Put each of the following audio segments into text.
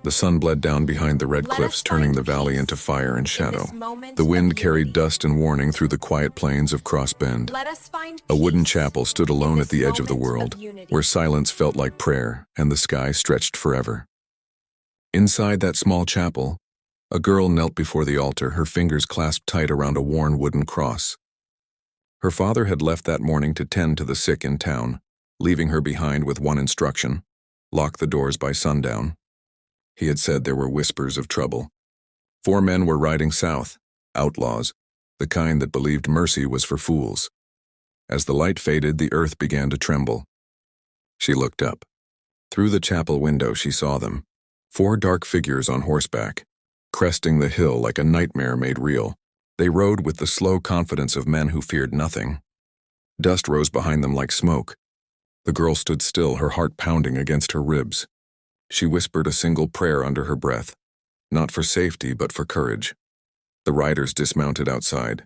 The sun bled down behind the red cliffs, turning the valley into fire and shadow. The wind carried dust and warning through the quiet plains of Cross Bend. A wooden chapel stood alone at the edge of the world, where silence felt like prayer and the sky stretched forever. Inside that small chapel, a girl knelt before the altar, her fingers clasped tight around a worn wooden cross. Her father had left that morning to tend to the sick in town, leaving her behind with one instruction: lock the doors by sundown. He had said there were whispers of trouble. 4 men were riding south, outlaws, the kind that believed mercy was for fools. As the light faded, the earth began to tremble. She looked up. Through the chapel window she saw them, 4 dark figures on horseback, cresting the hill like a nightmare made real. They rode with the slow confidence of men who feared nothing. Dust rose behind them like smoke. The girl stood still, her heart pounding against her ribs. She whispered a single prayer under her breath, not for safety but for courage. The riders dismounted outside.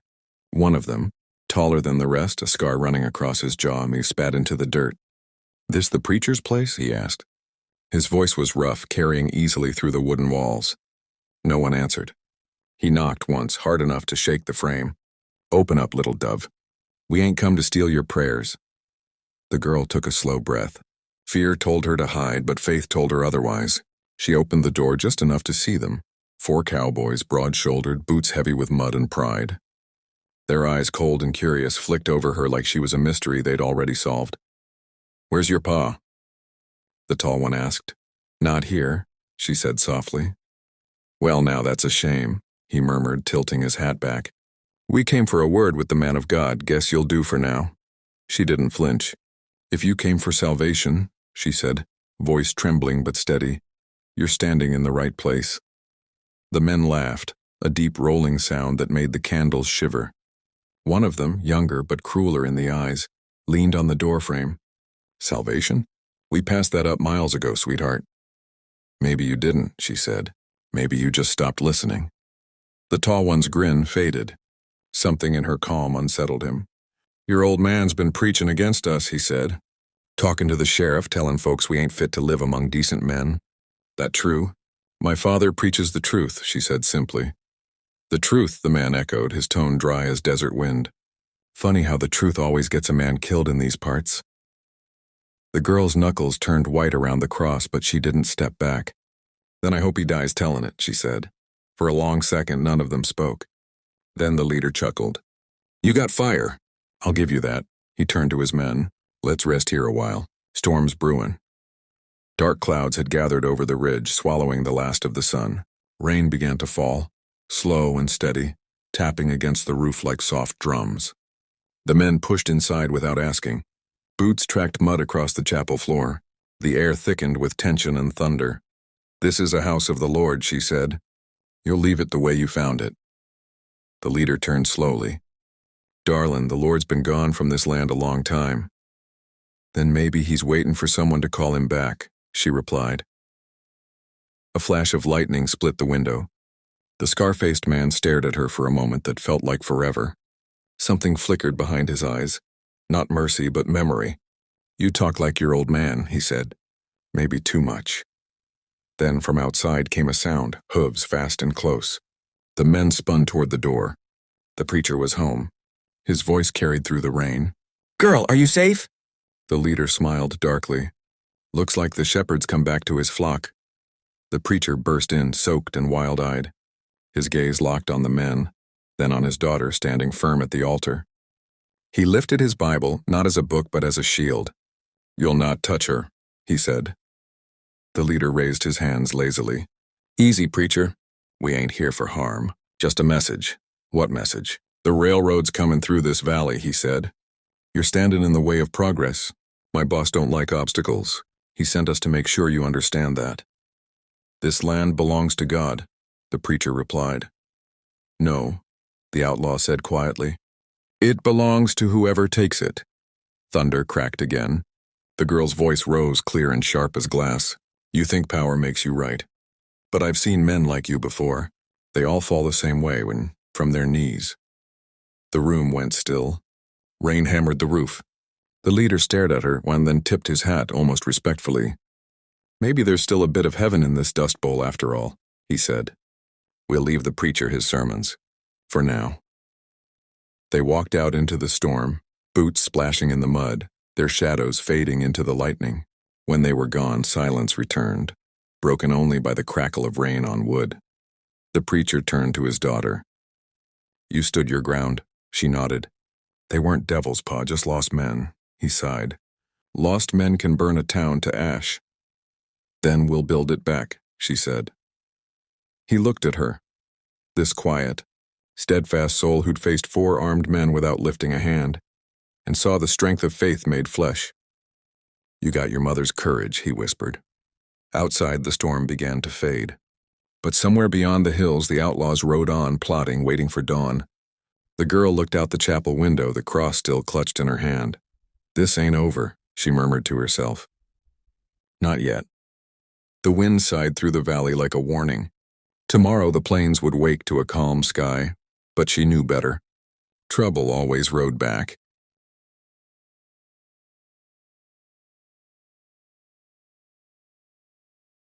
One of them, taller than the rest, a scar running across his jaw, he spat into the dirt. "This the preacher's place?" he asked. His voice was rough, carrying easily through the wooden walls. No one answered. He knocked once, hard enough to shake the frame. "Open up, little dove. We ain't come to steal your prayers." The girl took a slow breath. Fear told her to hide, but faith told her otherwise. She opened the door just enough to see them. 4 cowboys, broad-shouldered, boots heavy with mud and pride. Their eyes, cold and curious, flicked over her like she was a mystery they'd already solved. "Where's your pa?" the tall one asked. "Not here," she said softly. "Well, now that's a shame," he murmured, tilting his hat back. "We came for a word with the man of God. Guess you'll do for now." She didn't flinch. "If you came for salvation," she said, voice trembling but steady, "you're standing in the right place." The men laughed, a deep rolling sound that made the candles shiver. One of them, younger but crueler in the eyes, leaned on the doorframe. "Salvation? We passed that up miles ago, sweetheart." "Maybe you didn't," she said. "Maybe you just stopped listening." The tall one's grin faded. Something in her calm unsettled him. "Your old man's been preaching against us," he said. "Talking to the sheriff, telling folks we ain't fit to live among decent men." "That true?" "My father preaches the truth," she said simply. "The truth," the man echoed, his tone dry as desert wind. "Funny how the truth always gets a man killed in these parts." The girl's knuckles turned white around the cross, but she didn't step back. "Then I hope he dies telling it," she said. For a long second, none of them spoke. Then the leader chuckled. "You got fire. I'll give you that." He turned to his men. "Let's rest here a while. Storm's brewing." Dark clouds had gathered over the ridge, swallowing the last of the sun. Rain began to fall, slow and steady, tapping against the roof like soft drums. The men pushed inside without asking. Boots tracked mud across the chapel floor. The air thickened with tension and thunder. "This is a house of the Lord," she said. "You'll leave it the way you found it." The leader turned slowly. "Darlin', the Lord's been gone from this land a long time." "Then maybe he's waiting for someone to call him back," she replied. A flash of lightning split the window. The scar-faced man stared at her for a moment that felt like forever. Something flickered behind his eyes. Not mercy, but memory. "You talk like your old man," he said. "Maybe too much." Then from outside came a sound, hooves fast and close. The men spun toward the door. The preacher was home. His voice carried through the rain. "Girl, are you safe?" The leader smiled darkly. "Looks like the shepherd's come back to his flock." The preacher burst in, soaked and wild-eyed. His gaze locked on the men, then on his daughter standing firm at the altar. He lifted his Bible, not as a book but as a shield. "You'll not touch her," he said. The leader raised his hands lazily. "Easy, preacher. We ain't here for harm. Just a message." "What message?" "The railroad's coming through this valley," he said. "You're standing in the way of progress. My boss don't like obstacles. He sent us to make sure you understand that." "This land belongs to God," the preacher replied. "No," the outlaw said quietly. "It belongs to whoever takes it." Thunder cracked again. The girl's voice rose clear and sharp as glass. "You think power makes you right. But I've seen men like you before. They all fall the same way, from their knees." The room went still. Rain hammered the roof. The leader stared at her and then tipped his hat almost respectfully. Maybe there's still a bit of heaven in this dust bowl after all, he said. We'll leave the preacher his sermons. For now. They walked out into the storm, boots splashing in the mud, their shadows fading into the lightning. When they were gone, silence returned, broken only by the crackle of rain on wood. The preacher turned to his daughter. You stood your ground, she nodded. They weren't devils, Pa, just lost men, he sighed. Lost men can burn a town to ash. Then we'll build it back, she said. He looked at her. This quiet, steadfast soul who'd faced 4 armed men without lifting a hand, and saw the strength of faith made flesh. You got your mother's courage, he whispered. Outside, the storm began to fade. But somewhere beyond the hills, the outlaws rode on, plodding, waiting for dawn. The girl looked out the chapel window, the cross still clutched in her hand. This ain't over, she murmured to herself. Not yet. The wind sighed through the valley like a warning. Tomorrow the plains would wake to a calm sky, but she knew better. Trouble always rode back.